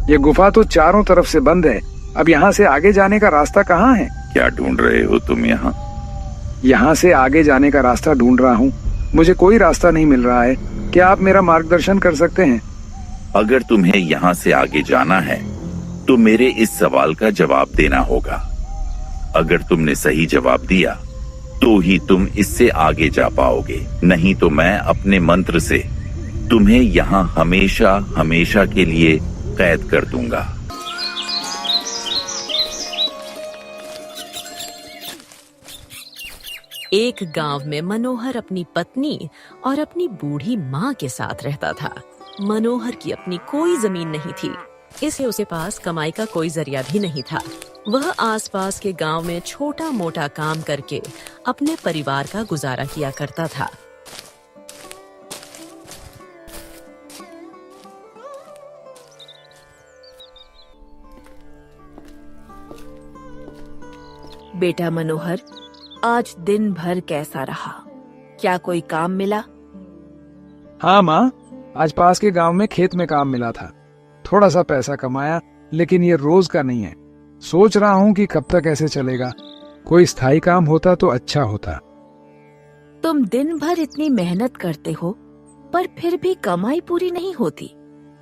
ये गुफा तो चारों तरफ से बंद है। अब यहाँ से आगे जाने का रास्ता कहाँ है? क्या ढूंढ रहे हो तुम यहाँ? यहाँ से आगे जाने का रास्ता ढूंढ रहा हूँ। मुझे कोई रास्ता नहीं मिल रहा है। क्या आप मेरा मार्गदर्शन कर सकते हैं? अगर तुम्हें यहाँ से आगे जाना है तो मेरे इस सवाल का जवाब देना होगा। अगर तुमने सही जवाब दिया तो ही तुम इससे आगे जा पाओगे, नहीं तो मैं अपने मंत्र से तुम्हें यहाँ हमेशा हमेशा के लिए कैद कर दूंगा। एक गांव में मनोहर अपनी पत्नी और अपनी बूढ़ी माँ के साथ रहता था। मनोहर की अपनी कोई जमीन नहीं थी, इसलिए उसके पास कमाई का कोई जरिया भी नहीं था। वह आसपास के गांव में छोटा मोटा काम करके अपने परिवार का गुजारा किया करता था। बेटा मनोहर, आज दिन भर कैसा रहा? क्या कोई काम मिला? हाँ माँ, आज पास के गांव में खेत में काम मिला था। थोड़ा सा पैसा कमाया, लेकिन ये रोज का नहीं है। सोच रहा हूँ कि कब तक ऐसे चलेगा। कोई स्थायी काम होता तो अच्छा होता। तुम दिन भर इतनी मेहनत करते हो, पर फिर भी कमाई पूरी नहीं होती।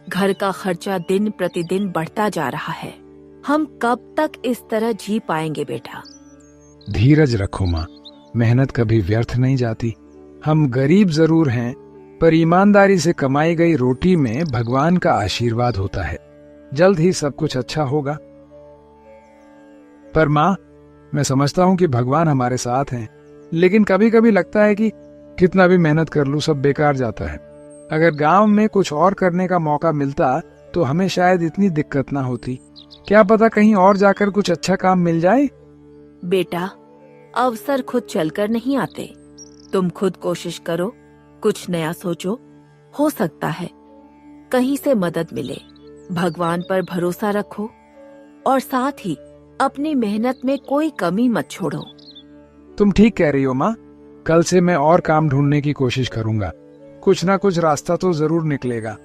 घर का खर्चा दिन प्रतिदिन बढ़ता जा रहा है। हम कब तक इस तरह जी पाएंगे बेटा? धीरज रखो माँ, मेहनत कभी व्यर्थ नहीं जाती। हम गरीब जरूर हैं, पर ईमानदारी से कमाई गई रोटी में भगवान का आशीर्वाद होता है। जल्द ही सब कुछ अच्छा होगा। पर माँ, मैं समझता हूँ कि भगवान हमारे साथ हैं, लेकिन कभी कभी लगता है कि कितना भी मेहनत कर लूं सब बेकार जाता है। अगर गांव में कुछ और करने का मौका मिलता तो हमें शायद इतनी दिक्कत ना होती। क्या पता कहीं और जाकर कुछ अच्छा काम मिल जाए। बेटा, अवसर खुद चलकर नहीं आते। तुम खुद कोशिश करो, कुछ नया सोचो। हो सकता है कहीं से मदद मिले। भगवान पर भरोसा रखो और साथ ही अपनी मेहनत में कोई कमी मत छोड़ो। तुम ठीक कह रही हो माँ। कल से मैं और काम ढूंढने की कोशिश करूंगा। कुछ ना कुछ रास्ता तो जरूर निकलेगा।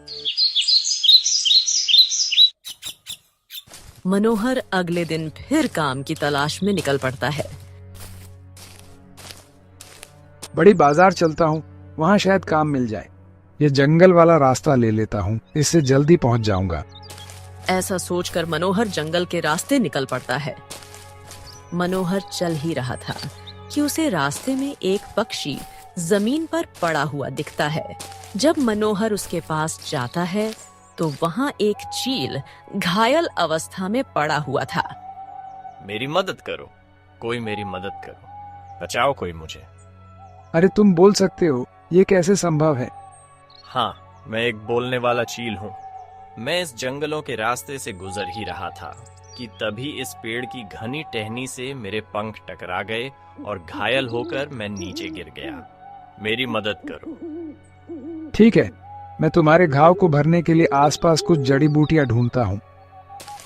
मनोहर अगले दिन फिर काम की तलाश में निकल पड़ता है। बड़ी बाजार चलता हूँ, वहाँ शायद काम मिल जाए। ये जंगल वाला रास्ता ले लेता हूँ, इससे जल्दी पहुँच जाऊंगा। ऐसा सोचकर मनोहर जंगल के रास्ते निकल पड़ता है। मनोहर चल ही रहा था कि उसे रास्ते में एक पक्षी जमीन पर पड़ा हुआ दिखता है। जब मनोहर उसके पास जाता है तो वहाँ एक चील घायल अवस्था में पड़ा हुआ था। मेरी मदद करो, कोई मेरी मदद करो, बचाओ कोई मुझे। अरे तुम बोल सकते हो, ये कैसे संभव है? हाँ, मैं एक बोलने वाला चील हूँ। मैं इस जंगलों के रास्ते से गुजर ही रहा था कि तभी इस पेड़ की घनी टहनी से मेरे पंख टकरा गए और घायल होकर मैं नीचे गिर गया। मेरी मदद करो। ठीक है, मैं तुम्हारे घाव को भरने के लिए आसपास कुछ जड़ी बूटियां ढूंढता हूँ।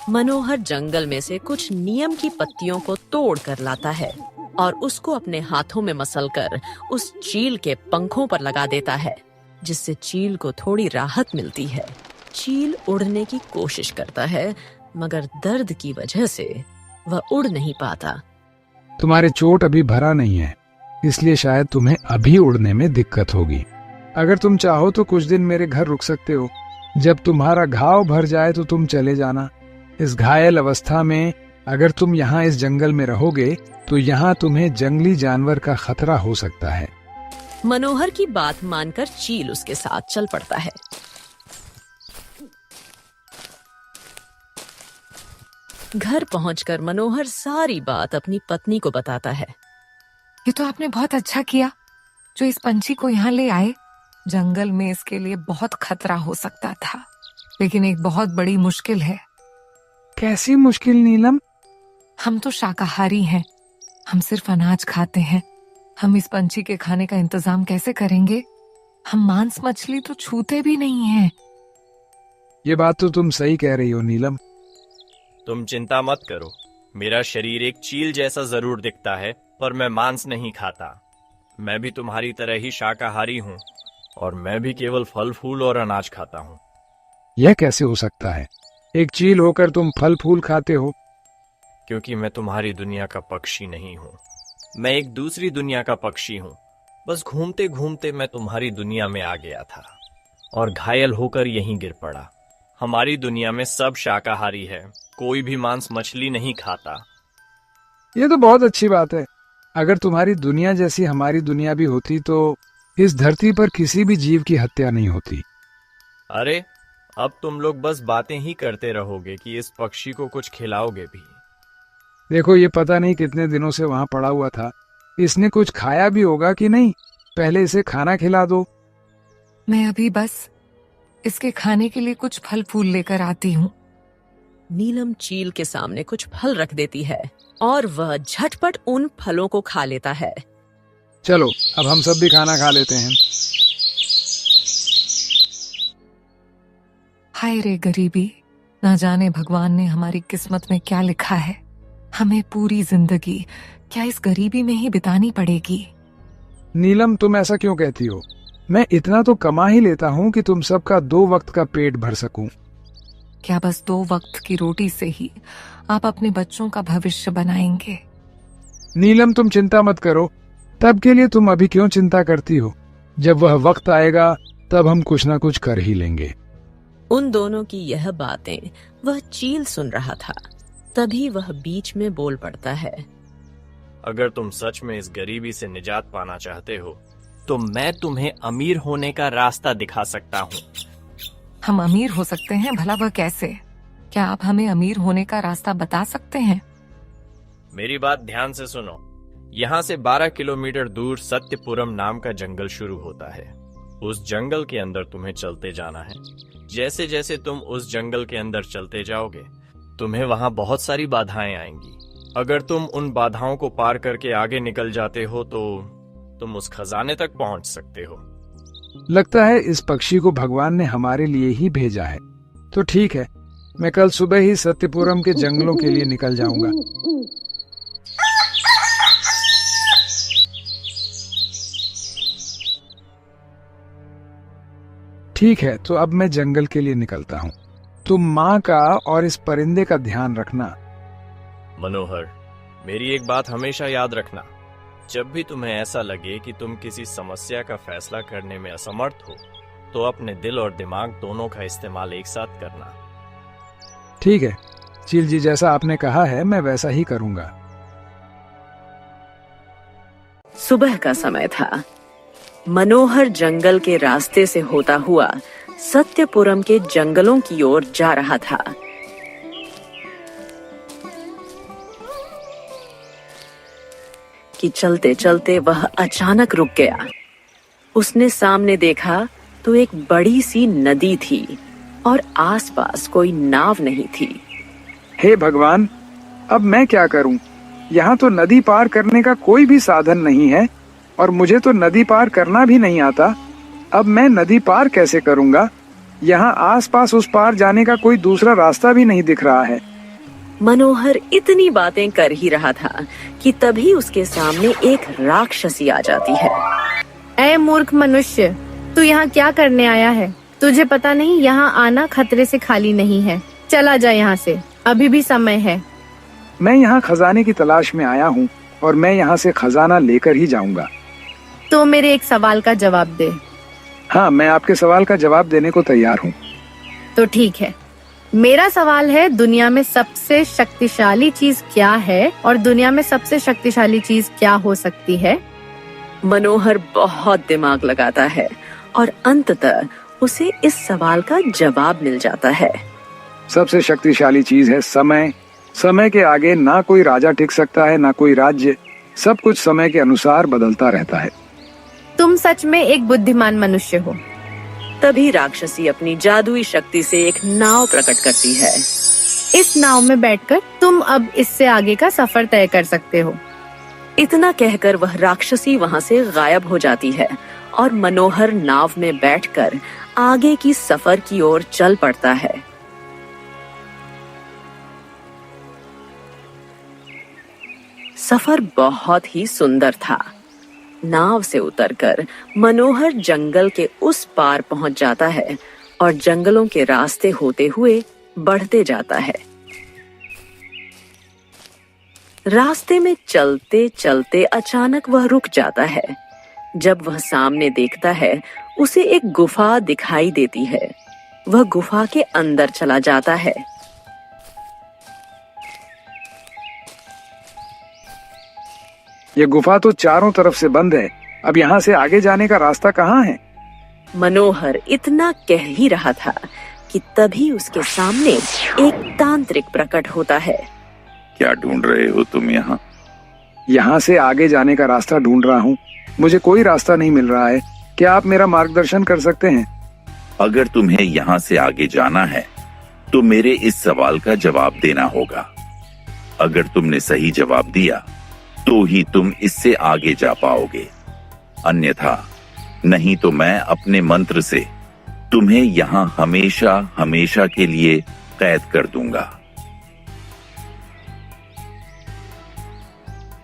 मनोहर जंगल में से कुछ नीम की पत्तियों को तोड़ कर लाता है और उसको अपने हाथों में मसलकर उस चील के पंखों पर लगा देता है, जिससे चील को थोड़ी राहत मिलती है। चील उड़ने की कोशिश करता है, मगर दर्द की वजह से वह उड़ नहीं पाता। तुम्हारे चोट अभी भरा नहीं है, इसलिए शायद तुम्हें अभी उड़ने में दिक्कत होगी। अगर तुम चाहो तो कुछ दिन मेरे घर रुक सकते हो। जब तुम्हारा घाव भर जाए तो तुम चले जाना। इस घायल अवस्था में अगर तुम यहाँ इस जंगल में रहोगे तो यहाँ तुम्हें जंगली जानवर का खतरा हो सकता है। मनोहर की बात मानकर चील उसके साथ चल पड़ता है। घर पहुंचकर मनोहर सारी बात अपनी पत्नी को बताता है। ये तो आपने बहुत अच्छा किया जो इस पंछी को यहाँ ले आए। जंगल में इसके लिए बहुत खतरा हो सकता था, लेकिन एक बहुत बड़ी मुश्किल है। कैसी मुश्किल नीलम? हम तो शाकाहारी हैं, हम सिर्फ अनाज खाते हैं। हम इस पंछी के खाने का इंतजाम कैसे करेंगे? हम मांस मछली तो छूते भी नहीं हैं। ये बात तो तुम सही कह रही हो नीलम। तुम चिंता मत करो, मेरा शरीर एक चील जैसा जरूर दिखता है, पर मैं मांस नहीं खाता। मैं भी तुम्हारी तरह ही शाकाहारी हूँ और मैं भी केवल फल फूल और अनाज खाता हूँ। यह कैसे हो सकता है? एक चील होकर तुम फल फूल खाते हो। क्योंकि मैं तुम्हारी दुनिया का पक्षी नहीं हूँ, मैं एक दूसरी दुनिया का पक्षी हूँ। बस घूमते घूमते मैं तुम्हारी दुनिया में आ गया था और घायल होकर यहीं गिर पड़ा। हमारी दुनिया में सब शाकाहारी है, कोई भी मांस मछली नहीं खाता। ये तो बहुत अच्छी बात है। अगर तुम्हारी दुनिया जैसी हमारी दुनिया भी होती तो इस धरती पर किसी भी जीव की हत्या नहीं होती। अरे अब तुम लोग बस बातें ही करते रहोगे कि इस पक्षी को कुछ खिलाओगे भी। देखो, ये पता नहीं कितने दिनों से वहां पड़ा हुआ था, इसने कुछ खाया भी होगा कि नहीं। पहले इसे खाना खिला दो। मैं अभी बस इसके खाने के लिए कुछ फल फूल लेकर आती हूँ। नीलम चील के सामने कुछ फल रख देती है और वह झटपट उन फलों को खा लेता है। चलो अब हम सब भी खाना खा लेते हैं। हाय रे गरीबी, ना जाने भगवान ने हमारी किस्मत में क्या लिखा है। हमें पूरी जिंदगी क्या इस गरीबी में ही बितानी पड़ेगी। नीलम, तुम ऐसा क्यों कहती हो? मैं इतना तो कमा ही लेता हूँ कि तुम सबका 2 वक्त का पेट भर सकूं। क्या बस 2 वक्त की रोटी से ही आप अपने बच्चों का भविष्य बनाएंगे? नीलम, तुम चिंता मत करो। तब के लिए तुम अभी क्यों चिंता करती हो? जब वह वक्त आएगा तब हम कुछ ना कुछ कर ही लेंगे। उन दोनों की यह बातें वह चील सुन रहा था। तभी वह बीच में बोल पड़ता है। अगर तुम सच में इस गरीबी से निजात पाना चाहते हो तो मैं तुम्हें अमीर होने का रास्ता दिखा सकता हूँ। हम अमीर हो सकते हैं? भला वह कैसे? क्या आप हमें अमीर होने का रास्ता बता सकते हैं? मेरी बात ध्यान से सुनो। यहाँ से 12 किलोमीटर दूर सत्यपुरम नाम का जंगल शुरू होता है। उस जंगल के अंदर तुम्हें चलते जाना है। जैसे जैसे तुम उस जंगल के अंदर चलते जाओगे तुम्हें वहाँ बहुत सारी बाधाएं आएंगी। अगर तुम उन बाधाओं को पार करके आगे निकल जाते हो तो तुम उस खजाने तक पहुंच सकते हो। लगता है इस पक्षी को भगवान ने हमारे लिए ही भेजा है। तो ठीक है, मैं कल सुबह ही सत्यपुरम के जंगलों के लिए निकल जाऊंगा। ठीक है, तो अब मैं जंगल के लिए निकलता हूँ। तुम माँ का और इस परिंदे का ध्यान रखना। मनोहर, मेरी एक बात हमेशा याद रखना। जब भी तुम्हें ऐसा लगे कि तुम किसी समस्या का फैसला करने में असमर्थ हो तो अपने दिल और दिमाग दोनों का इस्तेमाल एक साथ करना। ठीक है चील जी, जैसा आपने कहा है मैं वैसा ही करूंगा। सुबह का समय था। मनोहर जंगल के रास्ते से होता हुआ सत्यपुरम के जंगलों की ओर जा रहा था। कि चलते चलते वह अचानक रुक गया। उसने सामने देखा तो एक बड़ी सी नदी थी और आसपास कोई नाव नहीं थी। हे भगवान, अब मैं क्या करूं? यहाँ तो नदी पार करने का कोई भी साधन नहीं है और मुझे तो नदी पार करना भी नहीं आता। अब मैं नदी पार कैसे करूंगा? यहाँ आसपास उस पार जाने का कोई दूसरा रास्ता भी नहीं दिख रहा है। मनोहर इतनी बातें कर ही रहा था कि तभी उसके सामने एक राक्षसी आ जाती है। ऐ मूर्ख मनुष्य, तू यहाँ क्या करने आया है? तुझे पता नहीं यहाँ आना खतरे से खाली नहीं है। चला जा यहाँ से, अभी भी समय है। मैं यहाँ खजाने की तलाश में आया हूँ और मैं यहाँ से खजाना लेकर ही जाऊंगा। तो मेरे एक सवाल का जवाब दे। हाँ, मैं आपके सवाल का जवाब देने को तैयार हूँ। तो ठीक है, मेरा सवाल है, दुनिया में सबसे शक्तिशाली चीज क्या है और दुनिया में सबसे शक्तिशाली चीज क्या हो सकती है? मनोहर बहुत दिमाग लगाता है और अंततः उसे इस सवाल का जवाब मिल जाता है। सबसे शक्तिशाली चीज है समय। समय के आगे ना कोई राजा टिक सकता है, ना कोई राज्य। सब कुछ समय के अनुसार बदलता रहता है। तुम सच में एक बुद्धिमान मनुष्य हो। तभी राक्षसी अपनी जादुई शक्ति से एक नाव प्रकट करती है। इस नाव में बैठकर तुम अब इससे आगे का सफर तय कर सकते हो। इतना कहकर वह राक्षसी वहां से गायब हो जाती है और मनोहर नाव में बैठकर आगे की सफर की ओर चल पड़ता है। सफर बहुत ही सुंदर था। नाव से उतरकर मनोहर जंगल के उस पार पहुंच जाता है और जंगलों के रास्ते होते हुए बढ़ते जाता है। रास्ते में चलते चलते अचानक वह रुक जाता है। जब वह सामने देखता है, उसे एक गुफा दिखाई देती है। वह गुफा के अंदर चला जाता है। ये गुफा तो चारों तरफ से बंद है। अब यहाँ से आगे जाने का रास्ता कहाँ है? मनोहर इतना कह ही रहा था कि तभी उसके सामने एक तांत्रिक प्रकट होता है। क्या ढूंढ रहे हो तुम यहाँ? यहाँ से आगे जाने का रास्ता ढूंढ रहा हूँ। मुझे कोई रास्ता नहीं मिल रहा है। क्या आप मेरा मार्गदर्शन कर सकते हैं? अगर तुम्हें यहाँ से आगे जाना है तो मेरे इस सवाल का जवाब देना होगा। अगर तुमने सही जवाब दिया तो ही तुम इससे आगे जा पाओगे, अन्यथा नहीं तो मैं अपने मंत्र से तुम्हें यहाँ हमेशा हमेशा के लिए कैद कर दूंगा।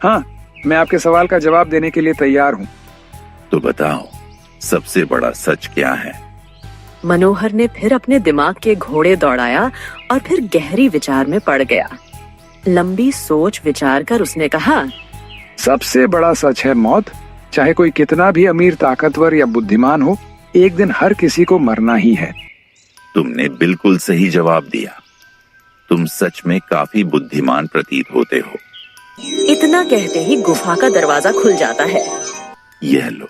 हाँ, मैं आपके सवाल का जवाब देने के लिए तैयार हूँ। तो बताओ, सबसे बड़ा सच क्या है? मनोहर ने फिर अपने दिमाग के घोड़े दौड़ाया और फिर गहरी विचार में पड़ गया। लंबी सोच विचार कर उसने कहा, सबसे बड़ा सच है मौत। चाहे कोई कितना भी अमीर, ताकतवर या बुद्धिमान हो, एक दिन हर किसी को मरना ही है। तुमने बिल्कुल सही जवाब दिया। तुम सच में काफी बुद्धिमान प्रतीत होते हो। इतना कहते ही गुफा का दरवाजा खुल जाता है। यह लो,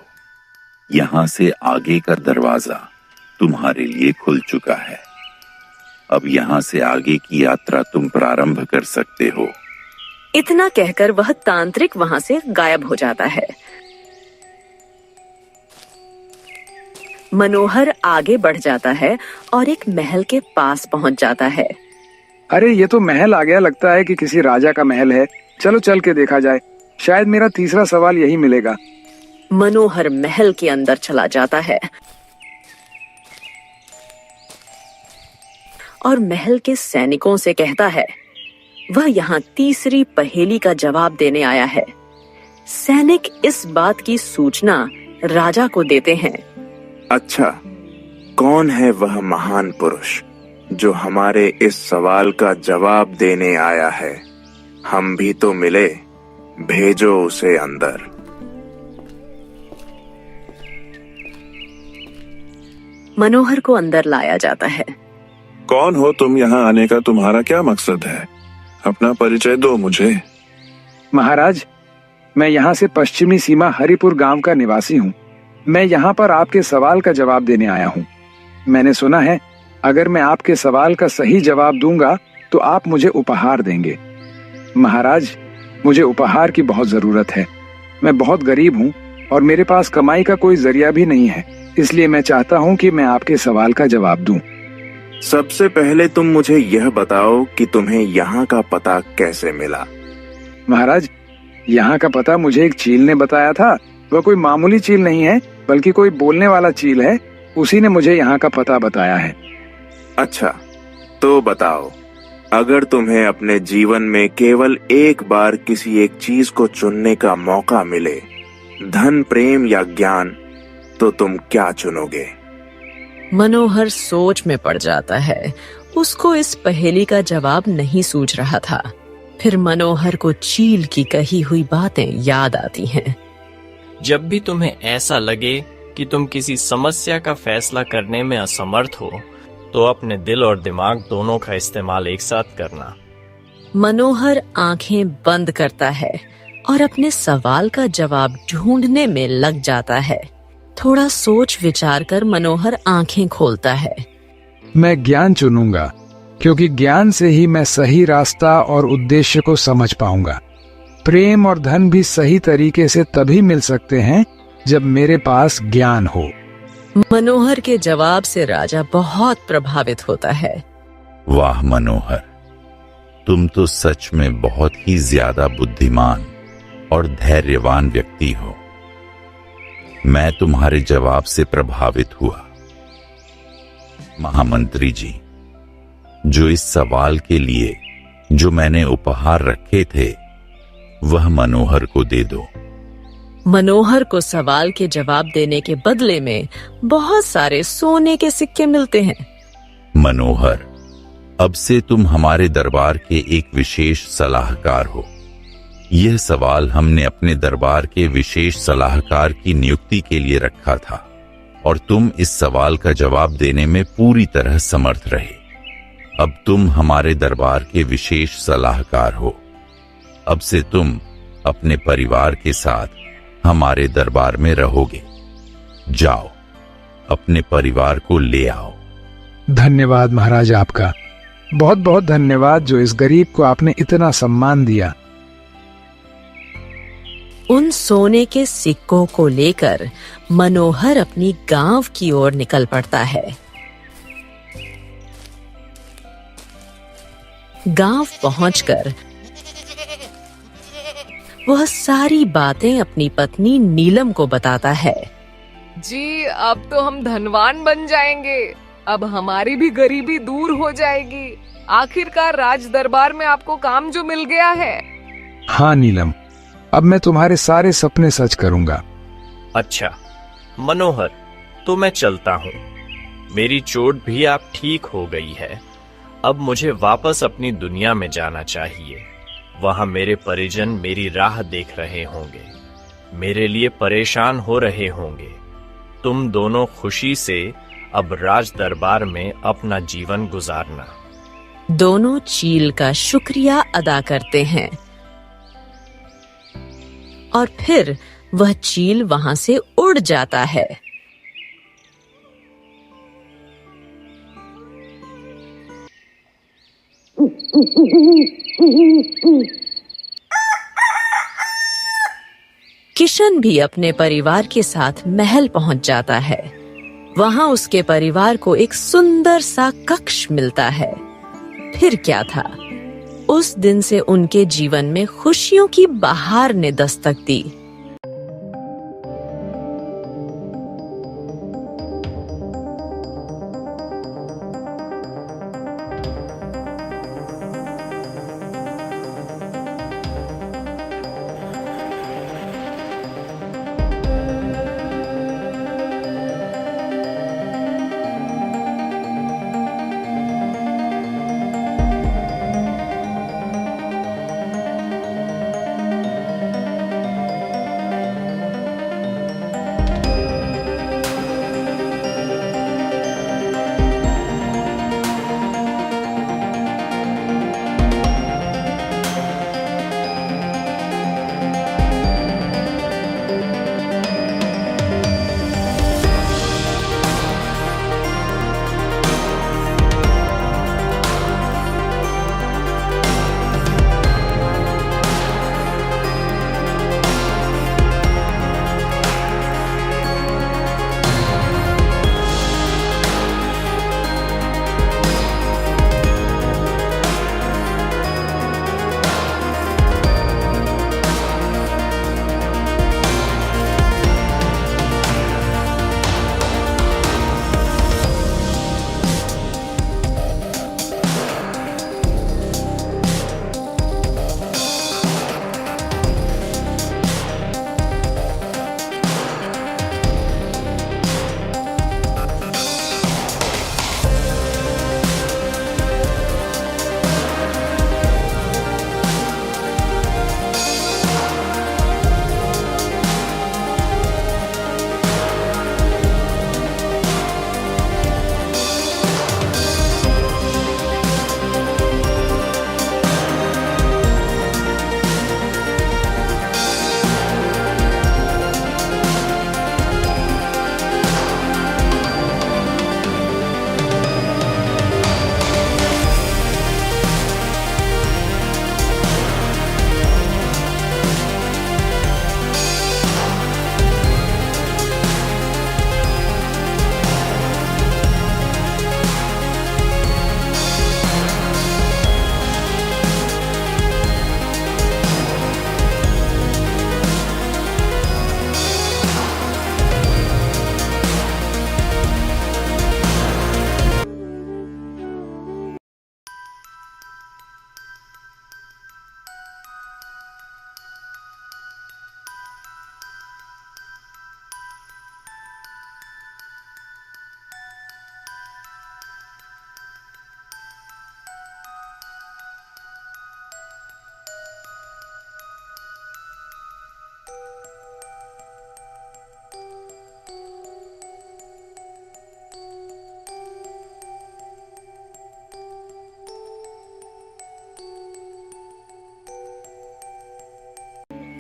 यहाँ से आगे का दरवाजा तुम्हारे लिए खुल चुका है। अब यहाँ से आगे की यात्रा तुम प्रारंभ कर सकते हो। इतना कहकर वह तांत्रिक वहां से गायब हो जाता है। मनोहर आगे बढ़ जाता है और एक महल के पास पहुंच जाता है। अरे ये तो महल आ गया। लगता है कि किसी राजा का महल है। चलो चल के देखा जाए। शायद मेरा तीसरा सवाल यही मिलेगा। मनोहर महल के अंदर चला जाता है और महल के सैनिकों से कहता है, वह यहाँ तीसरी पहेली का जवाब देने आया है। सैनिक इस बात की सूचना राजा को देते हैं। अच्छा, कौन है वह महान पुरुष जो हमारे इस सवाल का जवाब देने आया है? हम भी तो मिले, भेजो उसे अंदर। मनोहर को अंदर लाया जाता है। कौन हो तुम? यहाँ आने का तुम्हारा क्या मकसद है? अपना परिचय दो मुझे। महाराज, मैं यहाँ से पश्चिमी सीमा हरिपुर गांव का निवासी हूँ। मैं यहाँ पर आपके सवाल का जवाब देने आया हूँ। मैंने सुना है अगर मैं आपके सवाल का सही जवाब दूंगा तो आप मुझे उपहार देंगे। महाराज, मुझे उपहार की बहुत जरूरत है। मैं बहुत गरीब हूँ और मेरे पास कमाई का कोई जरिया भी नहीं है। इसलिए मैं चाहता हूँ कि मैं आपके सवाल का जवाब दूं। सबसे पहले तुम मुझे यह बताओ कि तुम्हें यहाँ का पता कैसे मिला? महाराज, यहाँ का पता मुझे एक चील ने बताया था। वह कोई मामूली चील नहीं है, बल्कि कोई बोलने वाला चील है। उसी ने मुझे यहाँ का पता बताया है। अच्छा, तो बताओ, अगर तुम्हें अपने जीवन में केवल एक बार किसी एक चीज को चुनने का मौका मिले, धन, प्रेम या ज्ञान, तो तुम क्या चुनोगे? मनोहर सोच में पड़ जाता है। उसको इस पहेली का जवाब नहीं सूझ रहा था। फिर मनोहर को चील की कही हुई बातें याद आती हैं। जब भी तुम्हें ऐसा लगे कि तुम किसी समस्या का फैसला करने में असमर्थ हो, तो अपने दिल और दिमाग दोनों का इस्तेमाल एक साथ करना। मनोहर आंखें बंद करता है और अपने सवाल का जवाब ढूंढने में लग जाता है। थोड़ा सोच विचार कर मनोहर आंखें खोलता है। मैं ज्ञान चुनूंगा, क्योंकि ज्ञान से ही मैं सही रास्ता और उद्देश्य को समझ पाऊंगा। प्रेम और धन भी सही तरीके से तभी मिल सकते हैं जब मेरे पास ज्ञान हो। मनोहर के जवाब से राजा बहुत प्रभावित होता है। वाह मनोहर, तुम तो सच में बहुत ही ज्यादा बुद्धिमान और धैर्यवान व्यक्ति हो। मैं तुम्हारे जवाब से प्रभावित हुआ। महामंत्री जी, जो इस सवाल के लिए जो मैंने उपहार रखे थे, वह मनोहर को दे दो। मनोहर को सवाल के जवाब देने के बदले में बहुत सारे सोने के सिक्के मिलते हैं। मनोहर, अब से तुम हमारे दरबार के एक विशेष सलाहकार हो। यह सवाल हमने अपने दरबार के विशेष सलाहकार की नियुक्ति के लिए रखा था और तुम इस सवाल का जवाब देने में पूरी तरह समर्थ रहे। अब तुम हमारे दरबार के विशेष सलाहकार हो। अब से तुम अपने परिवार के साथ हमारे दरबार में रहोगे। जाओ, अपने परिवार को ले आओ। धन्यवाद महाराज, आपका बहुत बहुत धन्यवाद जो इस गरीब को आपने इतना सम्मान दिया। उन सोने के सिक्कों को लेकर मनोहर अपनी गांव की ओर निकल पड़ता है। गांव पहुंचकर वह सारी बातें अपनी पत्नी नीलम को बताता है। जी, अब तो हम धनवान बन जाएंगे। अब हमारी भी गरीबी दूर हो जाएगी। आखिरकार राज दरबार में आपको काम जो मिल गया है। हाँ नीलम, अब मैं तुम्हारे सारे सपने सच करूंगा। अच्छा मनोहर, तो मैं चलता हूँ। मेरी चोट भी आप ठीक हो गई है। अब मुझे वापस अपनी दुनिया में जाना चाहिए। वहां मेरे परिजन मेरी राह देख रहे होंगे, मेरे लिए परेशान हो रहे होंगे। तुम दोनों खुशी से अब राज दरबार में अपना जीवन गुजारना। दोनों चील का शुक्रिया अदा करते हैं और फिर वह चील वहां से उड़ जाता है। किशन भी अपने परिवार के साथ महल पहुंच जाता है। वहां उसके परिवार को एक सुंदर सा कक्ष मिलता है। फिर क्या था, उस दिन से उनके जीवन में खुशियों की बहार ने दस्तक दी।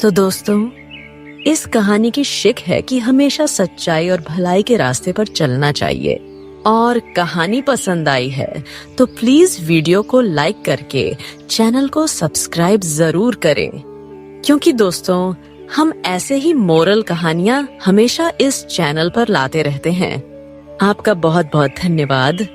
तो दोस्तों, इस कहानी की शिक है कि हमेशा सच्चाई और भलाई के रास्ते पर चलना चाहिए। और कहानी पसंद आई है तो प्लीज वीडियो को लाइक करके चैनल को सब्सक्राइब जरूर करें, क्योंकि दोस्तों हम ऐसे ही मोरल कहानियां हमेशा इस चैनल पर लाते रहते हैं। आपका बहुत बहुत धन्यवाद।